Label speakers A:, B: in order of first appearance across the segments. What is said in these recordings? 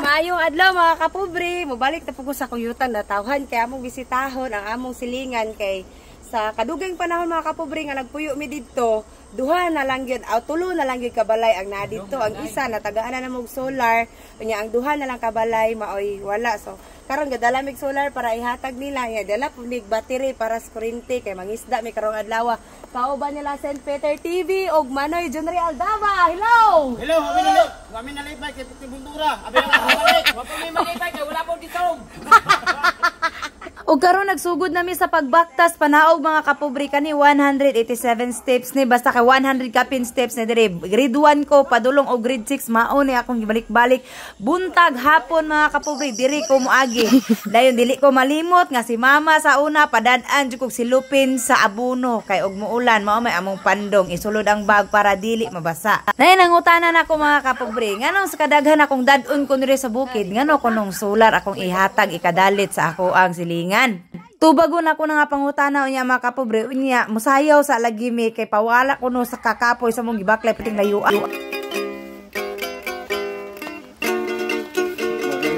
A: Maayong adlaw mga kapobre, mobalik na po ko sa kuyutan na tawhan kay among bisitahon ang among silingan kay sa kadugay panahon mga kapobre nga nagpuyo mi didto, duha na lang gyud aw tulo na lang gyud kabalay ang na didto, ang isa natagaan na namog solar, unya ang duha na lang kabalay maoy wala. So karon gadala mig solar para ihatag nila, ya dala po mig battery para sa kuryente kay mangisda mi karong adlaw. Kauban nila St. Peter TV og Manoy Junri Aldaba. Hello.
B: Hello, kami na live kay Puti Bundura. Abi na balik. Wa pa may malipay kay wala pa disong.
A: Og karon nagsugod nami sa pagbaktas panaog mga kapobre kani 187 steps ni basta kay 100 kapin steps ni dire. Grade 1 ko padulong og grade 6 mao ni akong gibalik-balik buntag hapon mga kapobre diri ko moagi. Dayon dili ko malimot nga si mama sa una padad-an jud kog silupin sa abono kay og muulan mao may among pandong isulod ang bag para dili mabasa. Nay nangutanan ako mga kapobre nganong sa kadaghan akong dad-on ko diri sa bukid ngano kunong solar akong ihatag ikadalit sa ako ang silingan. Tubagon ako na nga pangutana unya mga kapobre unya musayaw sa lagimi kay pawala kuno sa kakapoy sa mong gibaklay puting layuan.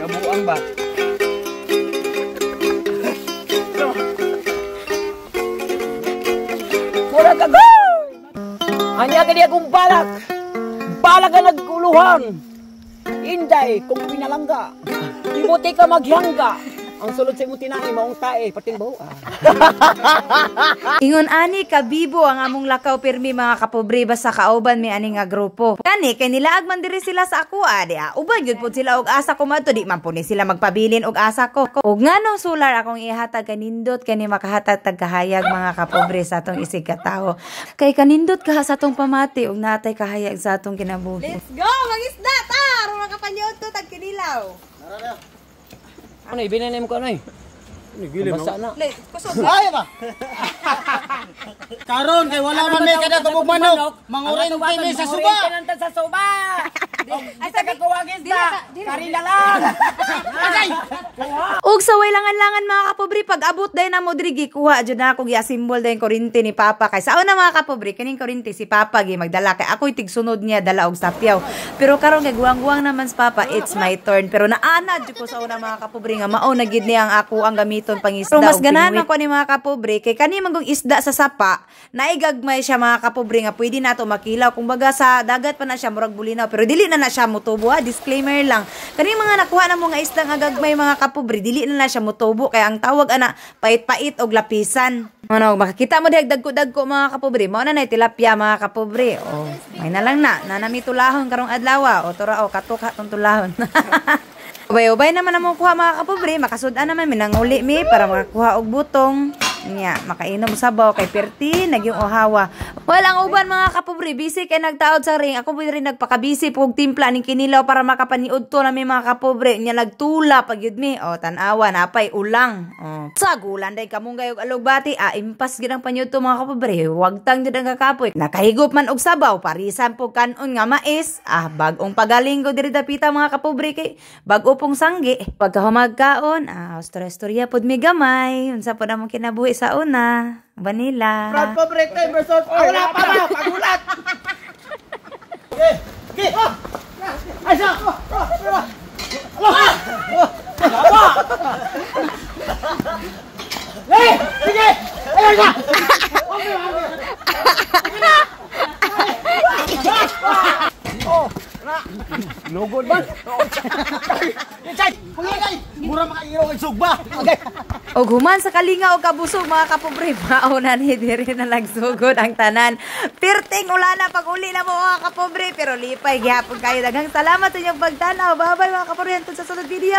B: Abuang ba? Mura ka go! Anya kani akong balak. Balak ka nagkuluhan. Inday kung pinalangga. Ibuti ka maghangga. Ang sulod sa imong tinae maong tae pating bawa.
A: Ingon ani kabibo ang among lakaw pirmi mga kapobre basta kauban mi ani nga grupo. Kani kay nilaag man diri sila sa ako adi. Uban gyud pud sila og asa ko madto di man pud ni sila magpabilin og asa ko. Og nganong solar akong ihatag kanindot kani makahatag kahayag mga kapobre sa atong isig ka tawo. Kay kanindot ka sa atong pamati og natay kahayag sa atong kinabuhi. Let's go mangisda ta aron makapanyod to tag kinilaw.
B: Ano ibinanay mo ko ano eh? Nagilin mo? Basa na.
A: Ay
B: ba? Karon kay wala man may kada tubog manok. Mangurin kami sa suba. Sa suba. Ay sa kakuwagis na. Kari na lang.
A: Og sa way langan-langan mga kapobre pag abot day na mo diri gikuha jud na ako gi-assemble day kuryente ni Papa kay sauna mga kapobre kining kuryente si Papa gi magdala kay ako'y tigsunod niya dala og sapyaw. Pero karon kay guwang-guwang naman si Papa it's my turn. Pero naana jud ko sa una mga kapobre nga mao na gid ni ang ako ang gamiton pangisda. Pero mas ganahan ako ni mga kapobre kay kani man isda sa sapa naigagmay siya mga kapobre nga pwede nato makilaw kung baga sa dagat pa na siya murag bulinaw pero dili na siya mutubo disclaimer lang kani mga nakuha na mo nga isda nga gagmay mga kapobre dili na siya mutubo kay ang tawag ana pait-pait og lapisan. Ano makakita mo dagko mga kapobre mao na nay tilapia mga kapobre. Oh may na lang na nanami tulahon karong adlaw o tura o katok hatong tulahon. Ubay-ubay naman ang kuha mga kapobre, makasudan naman minanguli mi para makakuha og butong. Nya, makainom sabaw kay perti nagyong ohawa. Walang uban mga kapobre, busy kay nagtaod sa ring. Ako rin nagpakabisi pug timpla ning kinilaw para makapaniud to na mi mga kapobre. Nya nagtula pag yud mi. O tan-awa napay ulang. O sagulan day kamunggay og alugbati. Impas gid ang panyud to mga kapobre. Wag tang jud ang kakapoy. Nakahigop man og sabaw parisan pug kanon nga mais. Bag-ong pagaling ko diri dapita mga kapobre kay bag-o pong sanggi. Pagkahumag kaon, storya pod mi gamay. Unsa pod among kinabuhi sa una, vanilla.
B: Proud favorite time versus wala pa ba pagulat. Okay. Okay. Ay sa. Hey, sige. Ayun na. Lugod ba? Chay! Pagigay! Mura makairo kay sugba!
A: Og human sa kalinga og kabusog mga kapobre, mauna ni diri na nagsugod ang tanan. Perting ulana pag uli na mo mga kapobre, pero lipay gyapon kayo. Daghang salamat sa inyong pagtanaw. Bye-bye mga kapobre, hangtod sa sunod video.